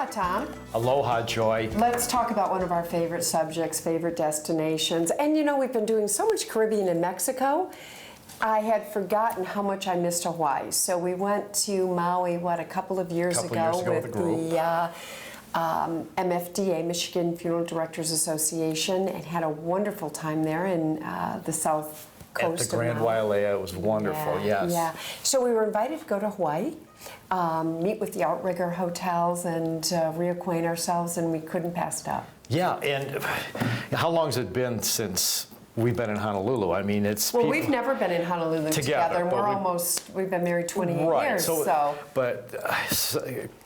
Aloha, Tom. Aloha, Joy. Let's talk about one of our favorite subjects, favorite destinations. And you know, we've been doing so much Caribbean and Mexico. I had forgotten how much I missed Hawaii. So we went to Maui, a couple of years ago with the MFDA, Michigan Funeral Directors Association, and had a wonderful time there in the south coast At the Grand Wailea, it was wonderful, yes. Yeah. So we were invited to go to Hawaii, meet with the outrigger hotels and reacquaint ourselves, and we couldn't pass it up. Yeah, and how long has it been since we've been in Honolulu? I mean, it's well, we've never been in Honolulu together. We've been married 28 years. But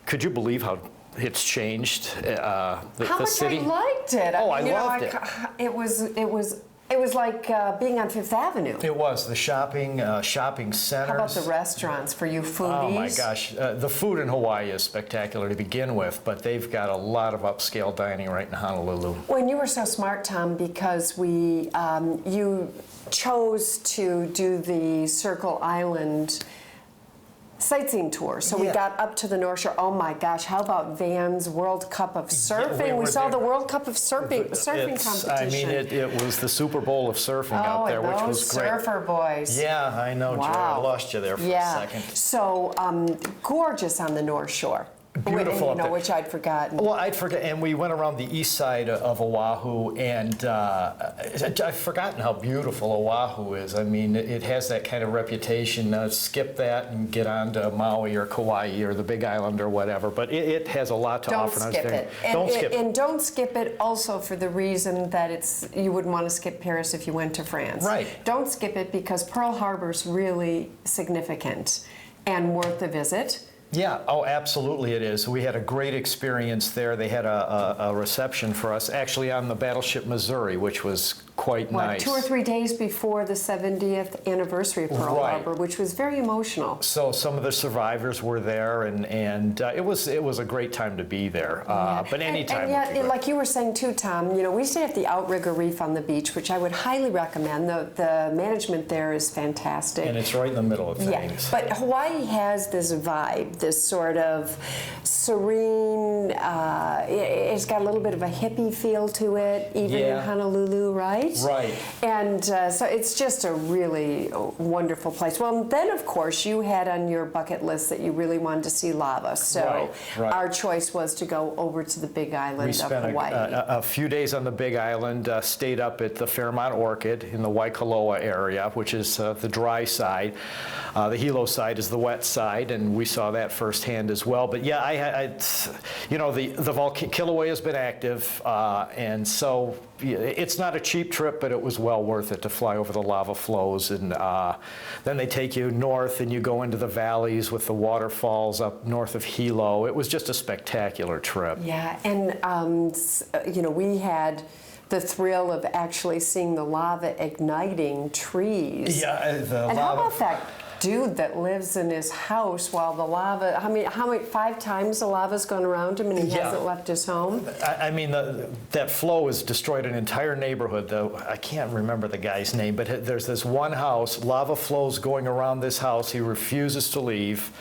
could you believe how it's changed how the much city? I liked it. Oh, I loved it. It was like being on Fifth Avenue. It was the shopping centers. How about the restaurants for you foodies? Oh my gosh, the food in Hawaii is spectacular to begin with, but they've got a lot of upscale dining right in Honolulu. Well, and you were so smart, Tom, because you chose to do the Circle Island sightseeing tour. So we got up to the North Shore. Oh my gosh, how about Van's World Cup of Surfing? We saw the World Cup of surfing competition. I mean, it was the Super Bowl of surfing out there, which was great. Surfer boys. Yeah, I know, Joy. I lost you there for a second. So gorgeous on the North Shore. Beautiful. Which I'd forgotten. Well, I'd forget, and we went around the east side of Oahu, and I've forgotten how beautiful Oahu is. I mean, it has that kind of reputation. Skip that and get on to Maui or Kauai or the Big Island or whatever. But it has a lot to offer. Don't skip it. And don't skip it also for the reason that you wouldn't want to skip Paris if you went to France. Right. Don't skip it because Pearl Harbor's really significant and worth a visit. Yeah, oh, absolutely it is. We had a great experience there. They had a reception for us, actually on the battleship Missouri, which was quite nice. 2 or 3 days before the 70th anniversary of Pearl Harbor, which was very emotional. So some of the survivors were there, and it was a great time to be there. But anytime. And like you were saying too, Tom, you know, we stay at the Outrigger Reef on the beach, which I would highly recommend. The management there is fantastic. And it's right in the middle of things. Yeah, but Hawaii has this vibe, this sort of serene, it's got a little bit of a hippie feel to it, even in Honolulu, right? Right. And so it's just a really wonderful place. Well, then, of course, you had on your bucket list that you really wanted to see lava. So our choice was to go over to the Big Island of Hawaii. We spent a few days on the Big Island, stayed up at the Fairmont Orchid in the Waikoloa area, which is the dry side. The Hilo side is the wet side, and we saw that firsthand as well. But yeah, the volcano Kilauea has been active, and so it's not a cheap trip, but it was well worth it to fly over the lava flows. And then they take you north, and you go into the valleys with the waterfalls up north of Hilo. It was just a spectacular trip. Yeah, and we had the thrill of actually seeing the lava igniting trees. Yeah, how about that dude that lives in his house while the lava, how many 5 times the lava's gone around him and he hasn't left his home? I mean, that flow has destroyed an entire neighborhood, though. I can't remember the guy's name, but there's this one house, lava flows going around this house. He refuses to leave.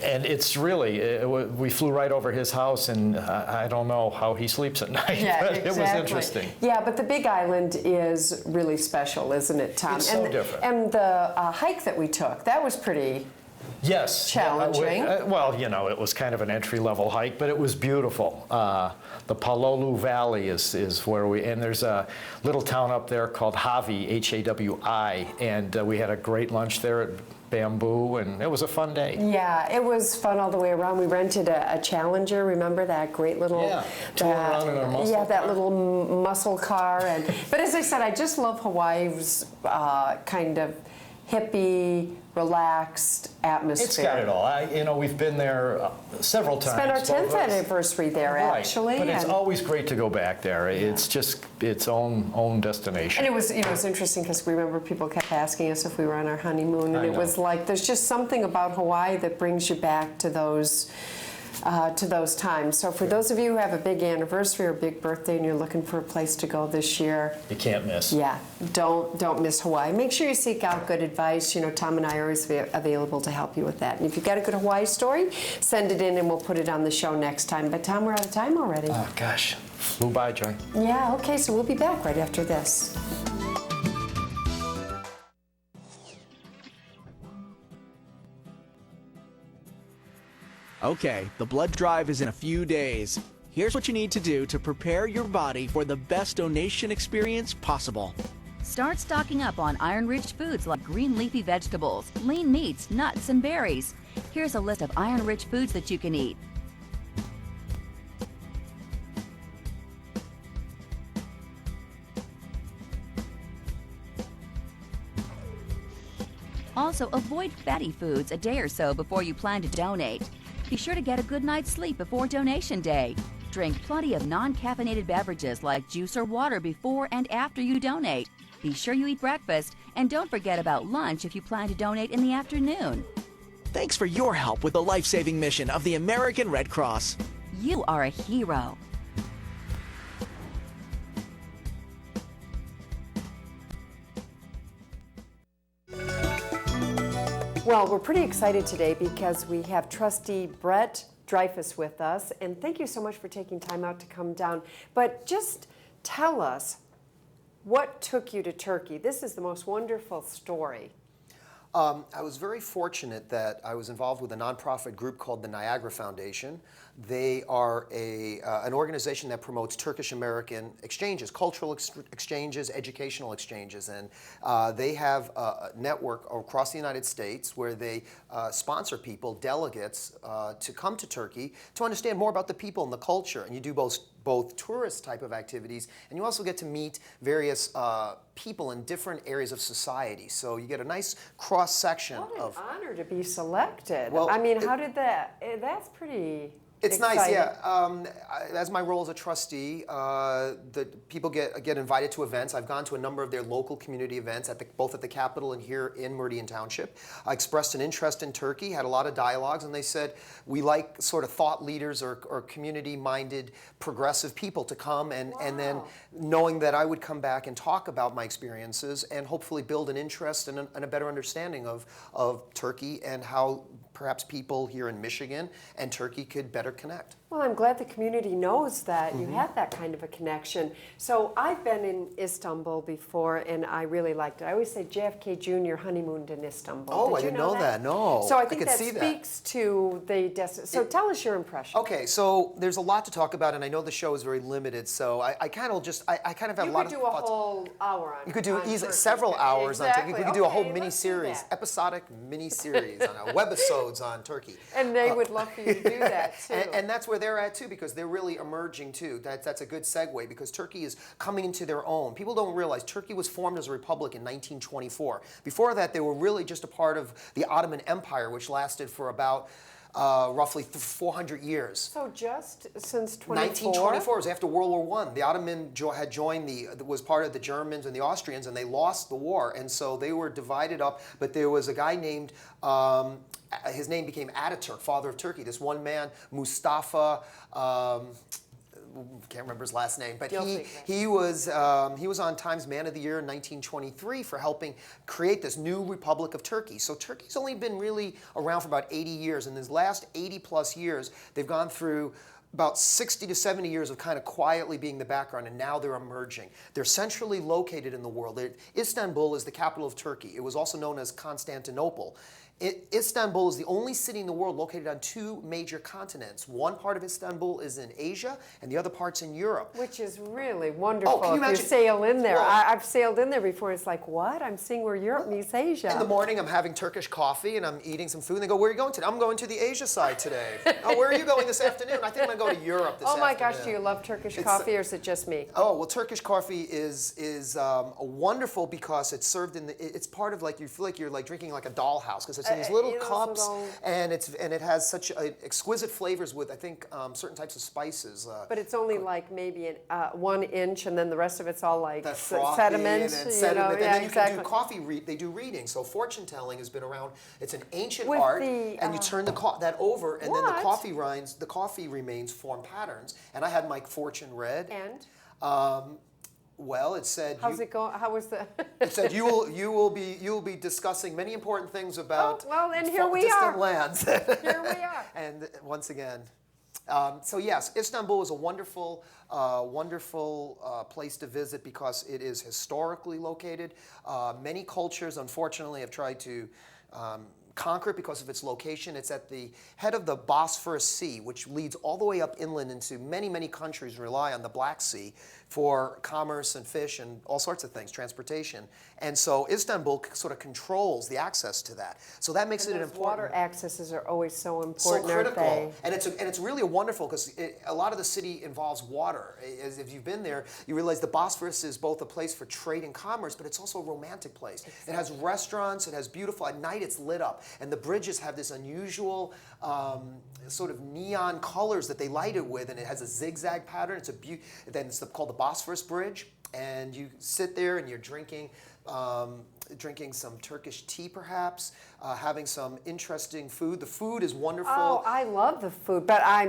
And it's really, we flew right over his house, and I don't know how he sleeps at night, but it was interesting. Yeah, but the Big Island is really special, isn't it, Tom? It's so different. And the hike that we took, that was pretty challenging. Well, it was kind of an entry-level hike, but it was beautiful. The Palolu Valley is where and there's a little town up there called Hawi, Hawi, and we had a great lunch there at Bamboo, and it was a fun day. Yeah, it was fun all the way around. We rented a Challenger, remember that great little... tour around in our muscle car. That little muscle car. But as I said, I just love Hawaii's kind of hippie, relaxed atmosphere. It's got it all. We've been there several times. Spent our 10th anniversary there, actually. But it's always great to go back there. It's just its own destination. And it was interesting because we remember people kept asking us if we were on our honeymoon, and it was like there's just something about Hawaii that brings you back to those to those times. So for those of you who have a big anniversary or big birthday and you're looking for a place to go this year, You can't miss. yeah, don't miss Hawaii. Make sure you seek out good advice. You know, Tom and I are always available to help you with that. And if you've got a good Hawaii story, send it in and we'll put it on the show next time. But Tom, we're out of time already. Oh, gosh. Flew by, Joy. Yeah, okay, so we'll be back right after this. Okay, the blood drive is in a few days. Here's what you need to do to prepare your body for the best donation experience possible. Start stocking up on iron-rich foods like green leafy vegetables, lean meats, nuts, and berries. Here's a list of iron-rich foods that you can eat. Also, avoid fatty foods a day or so before you plan to donate. Be sure to get a good night's sleep before donation day. Drink plenty of non-caffeinated beverages like juice or water before and after you donate. Be sure you eat breakfast, and don't forget about lunch if you plan to donate in the afternoon. Thanks for your help with the life-saving mission of the American Red Cross. You are a hero. Well, we're pretty excited today because we have Trustee Brett Dreyfus with us, and thank you so much for taking time out to come down. But just tell us, what took you to Turkey? This is the most wonderful story. I was very fortunate that I was involved with a nonprofit group called the Niagara Foundation. They are an organization that promotes Turkish-American exchanges, cultural exchanges, educational exchanges, and they have a network across the United States where they sponsor people, delegates, to come to Turkey to understand more about the people and the culture. And you do both tourist type of activities, and you also get to meet various people in different areas of society. So you get a nice cross-section of... What an honor to be selected. Well, I mean, how did that, that's pretty It's exciting. nice, yeah. As my role as a trustee, the people get invited to events. I've gone to a number of their local community events, both at the Capitol and here in Meridian Township. I expressed an interest in Turkey, had a lot of dialogues, and they said, we like sort of thought leaders or community-minded progressive people to come, and then knowing that I would come back and talk about my experiences and hopefully build an interest and a better understanding of Turkey and how perhaps people here in Michigan and Turkey could better connect. Well, I'm glad the community knows that you have that kind of a connection. So I've been in Istanbul before, and I really liked it. I always say JFK Jr. honeymooned in Istanbul. Oh, Did I you didn't know that. No, So I I think could that see that. speaks to the destination. So tell us your impression. Okay, so there's a lot to talk about, and I know the show is very limited, so I kind of have a lot of You could do a thoughts. whole hour on You could do on easily Turkey. several hours on Turkey. Exactly. We could do a whole Okay, let's do mini-series, that. episodic mini-series on webisodes on Turkey. And they would love for you to do that, too. And that's where they're at, too, because they're really emerging, too. That's a good segue, because Turkey is coming into their own. People don't realize Turkey was formed as a republic in 1924. Before that, they were really just a part of the Ottoman Empire, which lasted for about roughly 400 years. So just since 1924 was after World War I. The Ottoman had joined was part of the Germans and the Austrians, and they lost the war, and so they were divided up. But there was a guy named, his name became Ataturk, father of Turkey. This one man, Mustafa. Can't remember his last name, but he was on Times Man of the Year in 1923 for helping create this new Republic of Turkey. So Turkey's only been really around for about 80 years. In these last 80 plus years, they've gone through about 60 to 70 years of kind of quietly being the background, and now they're emerging. They're centrally located in the world. Istanbul is the capital of Turkey. It was also known as Constantinople. Istanbul is the only city in the world located on two major continents. One part of Istanbul is in Asia, and the other part's in Europe. Which is really wonderful can you if you imagine? sail in there. Well, I've sailed in there before. It's like, what? I'm seeing where Europe meets Asia. In the morning, I'm having Turkish coffee, and I'm eating some food, and they go, where are you going today? I'm going to the Asia side today. Oh, where are you going this afternoon? I think I'm going to go to Europe this Oh my afternoon. gosh, do you love Turkish coffee, or is it just me? Oh, well, Turkish coffee is wonderful because it's served in it's part of, like, you feel like you're like drinking like a dollhouse, because It's in these little you know, cups, little- and it has such exquisite flavors with, I think, certain types of spices. But it's only like maybe 1 inch, and then the rest of it's all like That frothy sediment. and then you sediment. know, And yeah, then you exactly. can do coffee. They do readings. So fortune telling has been around. It's an ancient With art, the, and you turn that over, and then the What? coffee remains form patterns. And I had my fortune read. And Well, it said. how's it going? How was the? It said you will be discussing many important things about well, and here we distant are. lands. Here we are. And once again, so yes, Istanbul is a wonderful, wonderful place to visit because it is historically located. Many cultures, unfortunately, have tried to conquer it because of its location. It's at the head of the Bosphorus Sea, which leads all the way up inland into many, many countries rely on the Black Sea for commerce and fish and all sorts of things, transportation. And so Istanbul sort of controls the access to that. So that makes it an Those important. water accesses are always so So important, aren't critical, they? and it's really wonderful because a lot of the city involves water. As if you've been there, you realize the Bosphorus is both a place for trade and commerce, but it's also a romantic place. It has restaurants. It has beautiful. At night, it's lit up, and the bridges have this unusual sort of neon colors that they light it with, and it has a zigzag pattern. Then it's called the Bosphorus Bridge, and you sit there and you're drinking some Turkish tea, perhaps, having some interesting food. The food is wonderful. Oh, I love the food, but I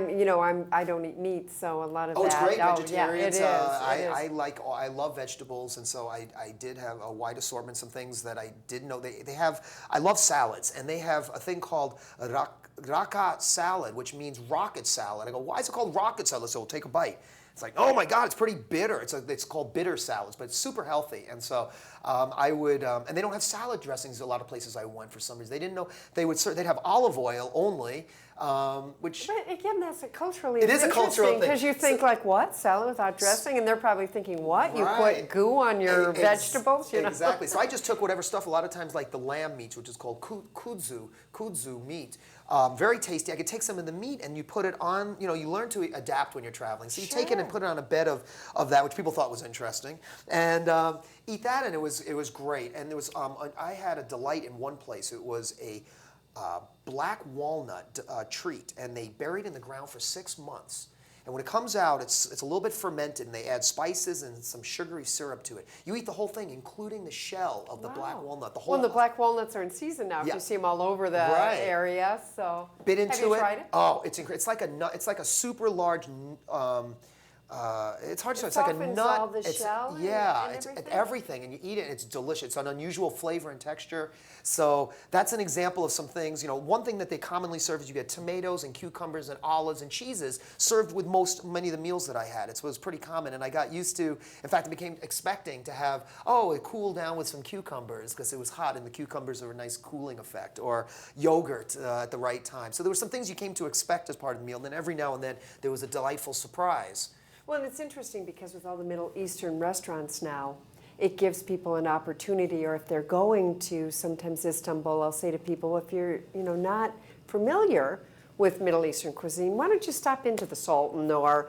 don't eat meat, so a lot of that. Oh, it's great, Yeah, vegetarians. it is. I love vegetables, and so I did have a wide assortment, some things that I didn't know. They have, I love salads, and they have a thing called raka salad, which means rocket salad. I go, why is it called rocket salad? So we'll take a bite. It's like, oh my God, it's pretty bitter. It's called bitter salads, but it's super healthy. And so I would, and they don't have salad dressings a lot of places I went for some reason. They didn't know, they'd have olive oil only, which. But again, that's a culturally It is a cultural thing. because you think like, what, salad without dressing, and they're probably thinking, what, you Right. put goo on your vegetables, you know? Exactly. So I just took whatever stuff. A lot of times, like the lamb meats, which is called kudzu meat. Very tasty. I could take some of the meat and you put it on, you learn to adapt when you're traveling. So you take it and put it on a bed of that, which people thought was interesting, and eat that, and it was great. And there was, I had a delight in one place. It was a black walnut treat, and they bury it in the ground for 6 months. And when it comes out, it's a little bit fermented, and they add spices and some sugary syrup to it. You eat the whole thing, including the shell of the black walnut. The whole. Well, the black walnuts are in season now. Yeah. You see them all over the Right. area. So Bit into have you it. tried it? Oh, it's incredible. It's like a nut. It's like a super large. It's hard to say. It's like a softens nut. all the shell and it's everything? everything, and you eat it, and it's delicious. It's an unusual flavor and texture. So that's an example of some things. One thing that they commonly serve is you get tomatoes and cucumbers and olives and cheeses served with many of the meals that I had. It was pretty common, and I got used to. In fact, I became expecting to have it cool down with some cucumbers because it was hot, and the cucumbers are a nice cooling effect, or yogurt at the right time. So there were some things you came to expect as part of the meal, and then every now and then there was a delightful surprise. Well, and it's interesting because with all the Middle Eastern restaurants now, it gives people an opportunity, or if they're going to sometimes Istanbul, I'll say to people, if you're not familiar with Middle Eastern cuisine, why don't you stop into the Sultan, or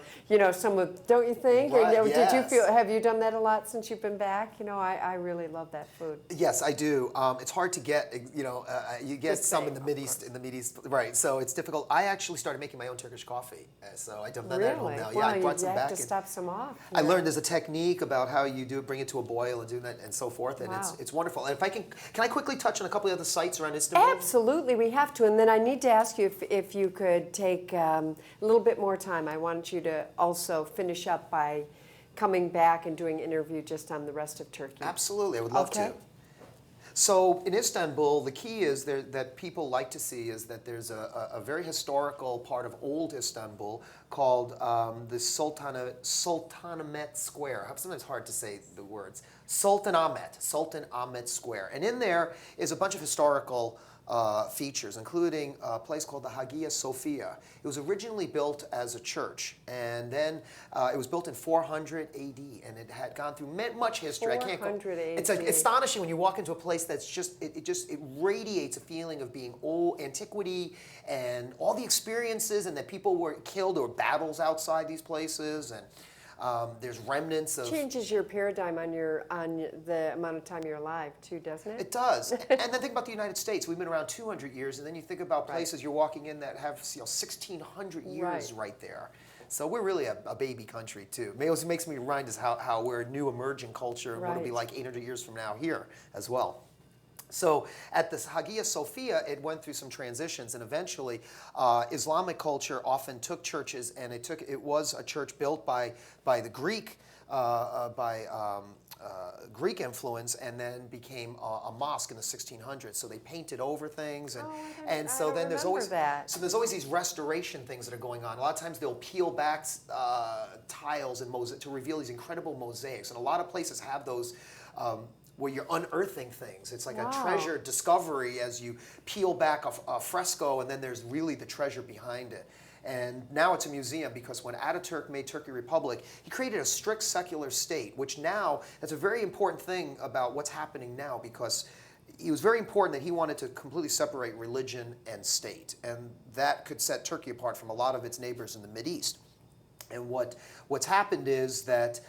some of, don't you think? Right, Did you yes. have you done that a lot since you've been back? I really love that food. Yes, I do. It's hard to get. You get Just some saying, in the Mideast, right? So it's difficult. I actually started making my own Turkish coffee, so I've done that at home Really? now. Well, Yeah, I brought some you back. have to stop some off. I learned there's a technique about how you bring it to a boil and do that and so forth, and Wow. it's wonderful. And if I can I quickly touch on a couple of other sites around Istanbul? Absolutely, we have to. And then I need to ask you if you could take a little bit more time. I want you to also finish up by coming back and doing an interview just on the rest of Turkey. Absolutely, I would love Okay. to. So in Istanbul, the key is that people like to see is that there's a very historical part of old Istanbul called the Sultanahmet Square. Sometimes it's hard to say the words. Sultanahmet Square. And in there is a bunch of historical features, including a place called the Hagia Sophia. It was originally built as a church, and then it was built in 400 AD, and it had gone through much history. 400 It's AD. astonishing when you walk into a place that's it radiates a feeling of being old, antiquity, and all the experiences, and that people were killed or battles outside these places, and There's remnants of... Changes your paradigm on the amount of time you're alive too, doesn't it? It does. And then think about the United States. We've been around 200 years, and then you think about places you're walking in that have 1,600 years right there. So we're really a baby country too. It makes me remind us how we're a new emerging culture, and what it'll be like 800 years from now here as well. So at the Hagia Sophia, it went through some transitions, and eventually Islamic culture often took churches, and it was a church built by the Greek Greek influence, and then became a mosque in the 1600s. So they painted over things, and so then there's always these restoration things that are going on. A lot of times they'll peel back tiles and to reveal these incredible mosaics, and a lot of places have those. Where you're unearthing things. It's like a treasure discovery as you peel back a fresco, and then there's really the treasure behind it. And now it's a museum because when Ataturk made Turkey Republic, he created a strict secular state, which now, that's a very important thing about what's happening now, because it was very important that he wanted to completely separate religion and state. And that could set Turkey apart from a lot of its neighbors in the Mideast. And what's happened is that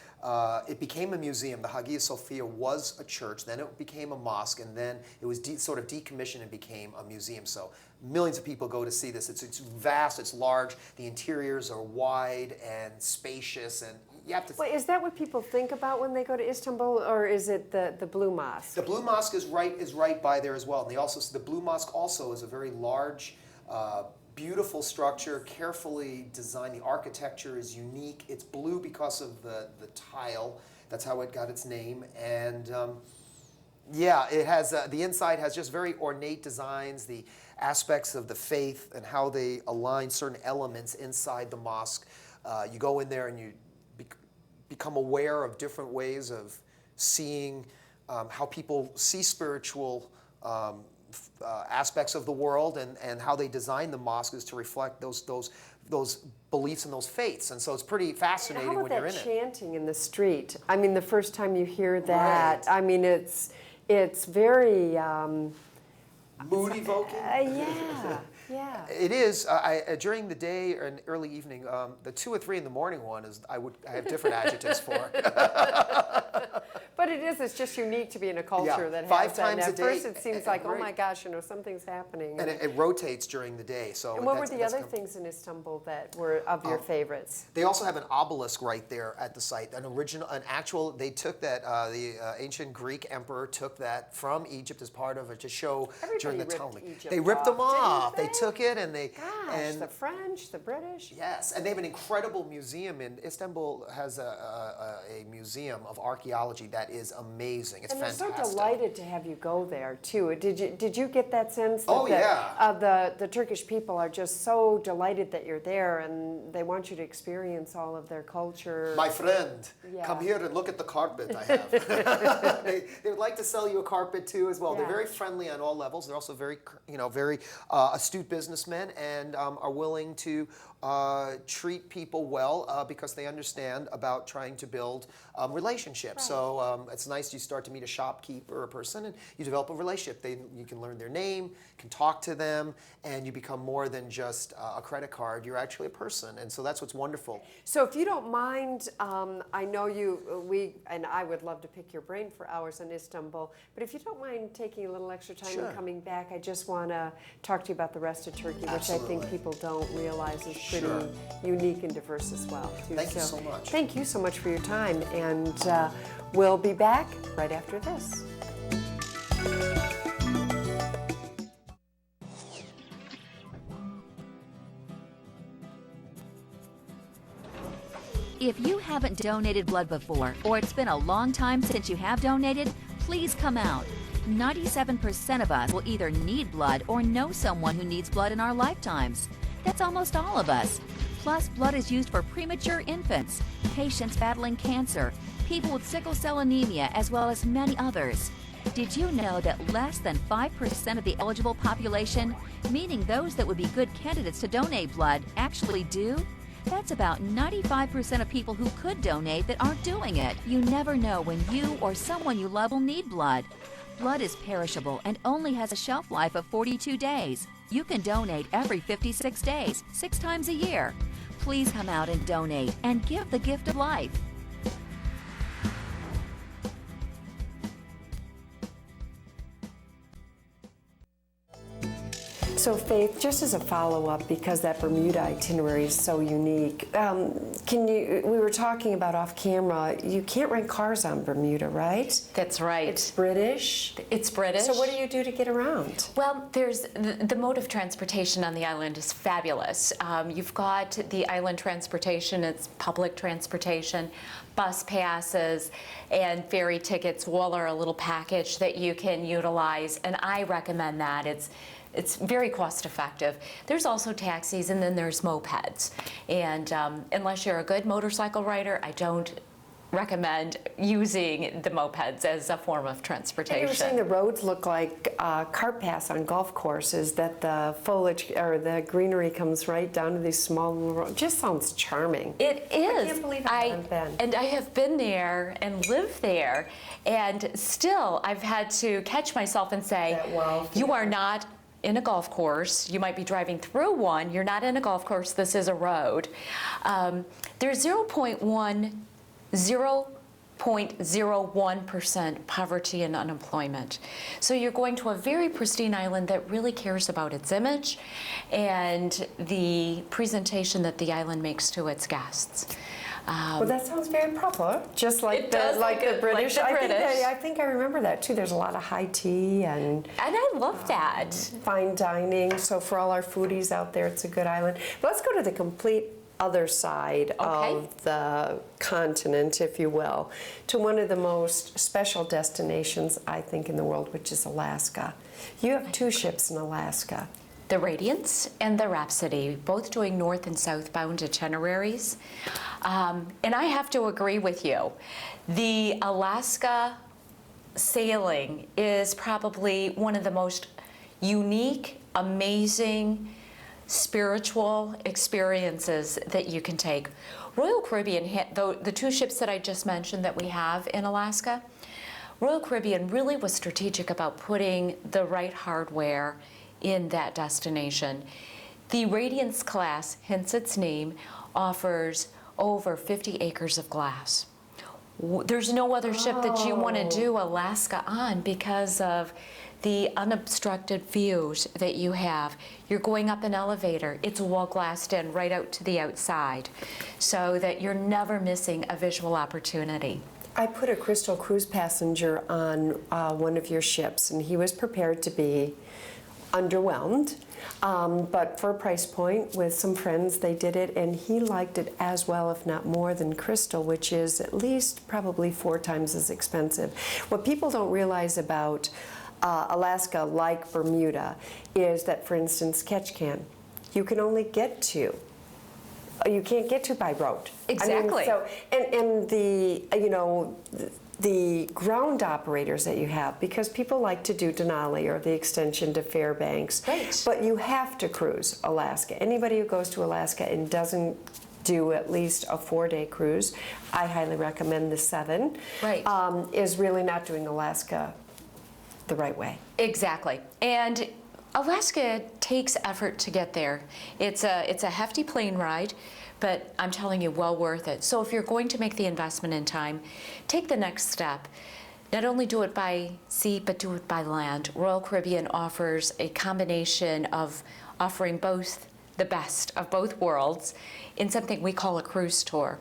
it became a museum. The Hagia Sophia was a church, then it became a mosque, and then it was sort of decommissioned and became a museum. So millions of people go to see this. It's vast, it's large, the interiors are wide and spacious, and you have to... Wait, is that what people think about when they go to Istanbul, or is it the Blue Mosque? The Blue Mosque is right by there as well. And the Blue Mosque also is a very large, beautiful structure, carefully designed. The architecture is unique. It's blue because of the tile. That's how it got its name. And yeah, it has the inside has just very ornate designs, the aspects of the faith and how they align certain elements inside the mosque. You go in there and you become aware of different ways of seeing how people see spiritual aspects of the world, and how they design the mosque is to reflect those beliefs and those faiths. And so it's pretty fascinating when you're in it. How about that chanting in the street? I mean, the first time you hear that, I mean, it's very... mood-evoking? Yeah. It is. During the day or in the early evening, the 2 or 3 in the morning one is I have different adjectives for. But it's just unique to be in a culture that has 5 that. times And a at day. first it seems like, oh my gosh, something's happening. And it rotates during the day. So. And what were the other things in Istanbul that were of your favorites? They also have an obelisk right there at the site. They took that, the ancient Greek emperor took that from Egypt as part of it to show during the Talmud. They ripped them off. They took it and they... Gosh, the French, the British. Yes, and they have an incredible museum in Istanbul. Has a museum of archaeology that is amazing. It's fantastic. And they're so delighted to have you go there too. Did you get that sense that the Turkish people are just so delighted that you're there, and they want you to experience all of their culture? My friend, come here and look at the carpet I have. They would like to sell you a carpet too as well. They're very friendly on all levels. They're also very astute businessmen, and are willing to treat people well because they understand about trying to build relationships. So it's nice you start to meet a shopkeeper or a person, and you develop a relationship. You can learn their name, can talk to them, and you become more than just a credit card. You're actually a person, and so that's what's wonderful. So if you don't mind, I know and I would love to pick your brain for hours on Istanbul, but if you don't mind taking a little extra time and coming back, I just want to talk to you about the rest of Turkey, which I think people don't realize is pretty unique and diverse as well. Too. Thank you so much. Thank you so much for your time, and we'll be back right after this. If you haven't donated blood before, or it's been a long time since you have donated, please come out. 97% of us will either need blood or know someone who needs blood in our lifetimes. That's almost all of us. Plus, blood is used for premature infants, patients battling cancer, people with sickle cell anemia, as well as many others. Did you know that less than 5% of the eligible population, meaning those that would be good candidates to donate blood, actually do? That's about 95% of people who could donate that aren't doing it. You never know when you or someone you love will need blood. Blood is perishable and only has a shelf life of 42 days. You can donate every 56 days, 6 times a year. Please come out and donate and give the gift of life. So Faith, just as a follow-up, because that Bermuda itinerary is so unique, we were talking about off camera, you can't rent cars on Bermuda, right? That's right. It's British. It's British. So what do you do to get around? Well, there's the mode of transportation on the island is fabulous. You've got the island transportation, it's public transportation, bus passes, and ferry tickets all are a little package that you can utilize, and I recommend that. It's very cost effective. There's also taxis, and then there's mopeds. And unless you're a good motorcycle rider, I don't recommend using the mopeds as a form of transportation. You were saying the roads look like cart paths on golf courses, that the foliage or the greenery comes right down to these small little roads. Just sounds charming. It is. I can't believe I haven't been. And I have been there and lived there, and still I've had to catch myself and say, you are not in a golf course. You might be driving through one. You're not in a golf course. This is a road. There's 0.01% poverty and unemployment. So you're going to a very pristine island that really cares about its image and the presentation that the island makes to its guests. Well, that sounds very proper, just like the British. I think I remember that too. There's a lot of high tea and I love that. Fine dining. So for all our foodies out there, it's a good island. But let's go to the complete other side of the continent, if you will, to one of the most special destinations, I think, in the world, which is Alaska. You have two ships in Alaska. The Radiance and the Rhapsody, both doing north and southbound itineraries. And I have to agree with you. The Alaska sailing is probably one of the most unique, amazing, spiritual experiences that you can take. Royal Caribbean, the two ships that I just mentioned that we have in Alaska, Royal Caribbean really was strategic about putting the right hardware in that destination. The Radiance class, hence its name, offers over 50 acres of glass. There's no other ship that you want to do Alaska on because of the unobstructed views that you have. You're going up an elevator, it's wall glassed in right out to the outside, so that you're never missing a visual opportunity. I put a Crystal Cruise passenger on one of your ships, and he was prepared to be underwhelmed, but for a price point with some friends they did it, and he liked it as well, if not more, than Crystal, which is at least probably 4 times as expensive. What people don't realize about Alaska, like Bermuda, is that, for instance, Ketchikan, you can only get to. You can't get to by road. Exactly. I mean, and the the ground operators that you have, because people like to do Denali or the extension to Fairbanks, right. But you have to cruise Alaska. Anybody who goes to Alaska and doesn't do at least a 4-day cruise, I highly recommend the 7, right. Is really not doing Alaska the right way. Exactly. And Alaska takes effort to get there. It's a hefty plane ride, but I'm telling you, well worth it. So if you're going to make the investment in time, take the next step. Not only do it by sea, but do it by land. Royal Caribbean offers a combination of offering both the best of both worlds in something we call a cruise tour.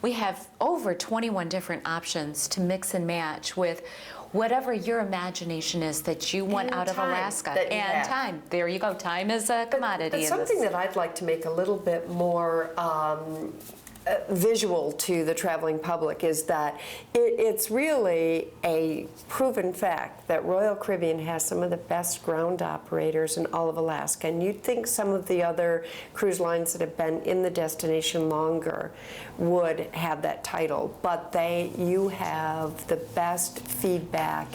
We have over 21 different options to mix and match with whatever your imagination is that you want out of Alaska. And time. There you go. Time is a commodity. But something that I'd like to make a little bit more visual to the traveling public is that it's really a proven fact that Royal Caribbean has some of the best ground operators in all of Alaska. And you'd think some of the other cruise lines that have been in the destination longer would have that title, but you have the best feedback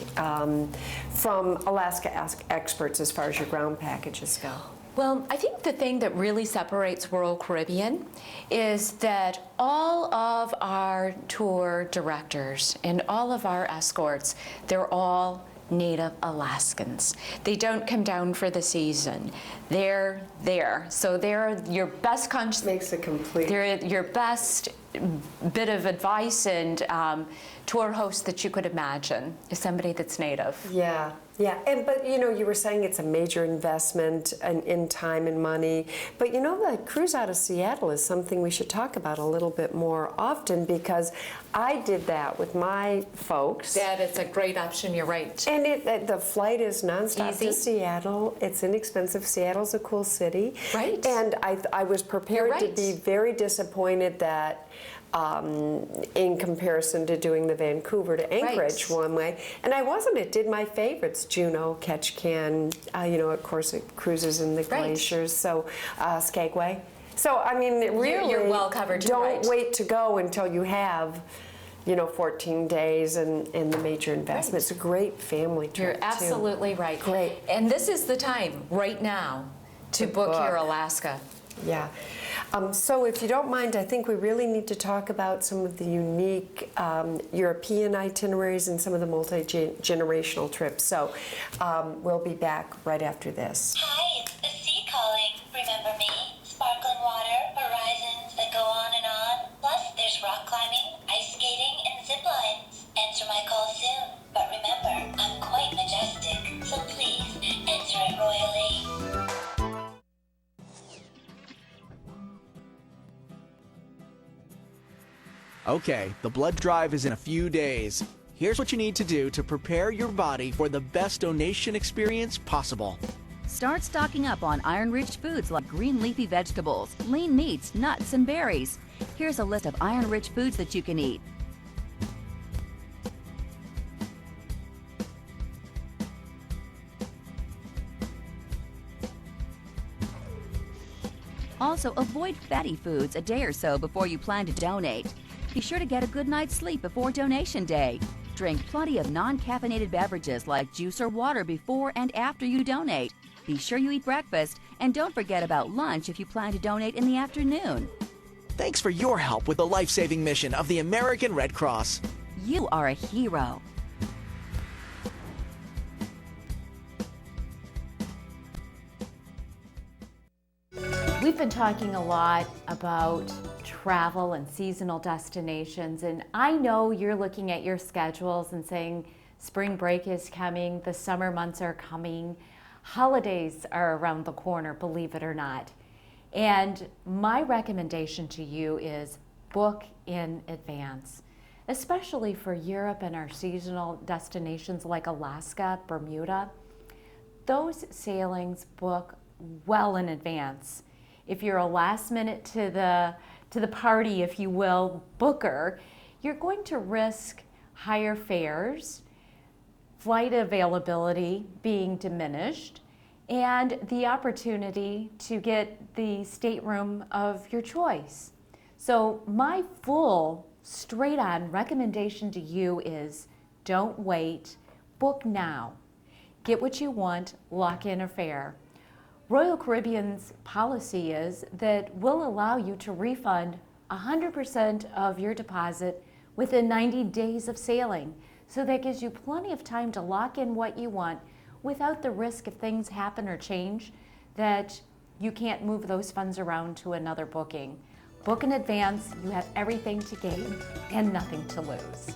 from Alaska experts as far as your ground packages go. Well, I think the thing that really separates Royal Caribbean is that all of our tour directors and all of our escorts, they're all Native Alaskans. They don't come down for the season. They're there. So they're your best Makes it complete. they're your best bit of advice and tour host that you could imagine is somebody that's native. Yeah, yeah, but you were saying it's a major investment in time and money, but the cruise out of Seattle is something we should talk about a little bit more often, because I did that with my folks. That is a great option, you're right. And the flight is nonstop Easy. to Seattle. It's inexpensive. Seattle's a cool city. Right. And I was prepared You're to right. be very disappointed that in comparison to doing the Vancouver to Anchorage Right. one way. And I wasn't. It did my favorites, Juneau, Ketchikan, of course it cruises in the Right. glaciers, so Skagway. So, I mean, really, You're well covered, you're don't right. wait to go until you have 14 days and the major investment. It's a great family trip, You're too. absolutely right. Great. And this is the time, right now, to book your Alaska. Yeah. So if you don't mind, I think we really need to talk about some of the unique European itineraries and some of the multi-generational trips. So we'll be back right after this. Hi, it's the sea calling. Remember me? Sparkling water, horizons that go on and on. Plus, there's rock climbing, ice skating, and zip lines. Answer my call soon. But remember, I'm quite majestic, so please answer it royally. Okay, the blood drive is in a few days. Here's what you need to do to prepare your body for the best donation experience possible. Start stocking up on iron-rich foods like green leafy vegetables, lean meats, nuts, and berries. Here's a list of iron-rich foods that you can eat. Also, avoid fatty foods a day or so before you plan to donate. Be sure to get a good night's sleep before donation day. Drink plenty of non-caffeinated beverages like juice or water before and after you donate. Be sure you eat breakfast, and don't forget about lunch if you plan to donate in the afternoon. Thanks for your help with the life-saving mission of the American Red Cross. You are a hero. We've been talking a lot about travel and seasonal destinations, and I know you're looking at your schedules and saying spring break is coming, the summer months are coming, holidays are around the corner, believe it or not. And my recommendation to you is book in advance, especially for Europe and our seasonal destinations like Alaska, Bermuda. Those sailings book well in advance. If you're a last minute to the party, if you will, booker, you're going to risk higher fares, flight availability being diminished, and the opportunity to get the stateroom of your choice. So my full, straight-on recommendation to you is don't wait, book now. Get what you want, lock in a fare. Royal Caribbean's policy is that we'll allow you to refund 100% of your deposit within 90 days of sailing. So that gives you plenty of time to lock in what you want without the risk if things happen or change that you can't move those funds around to another booking. Book in advance, you have everything to gain and nothing to lose.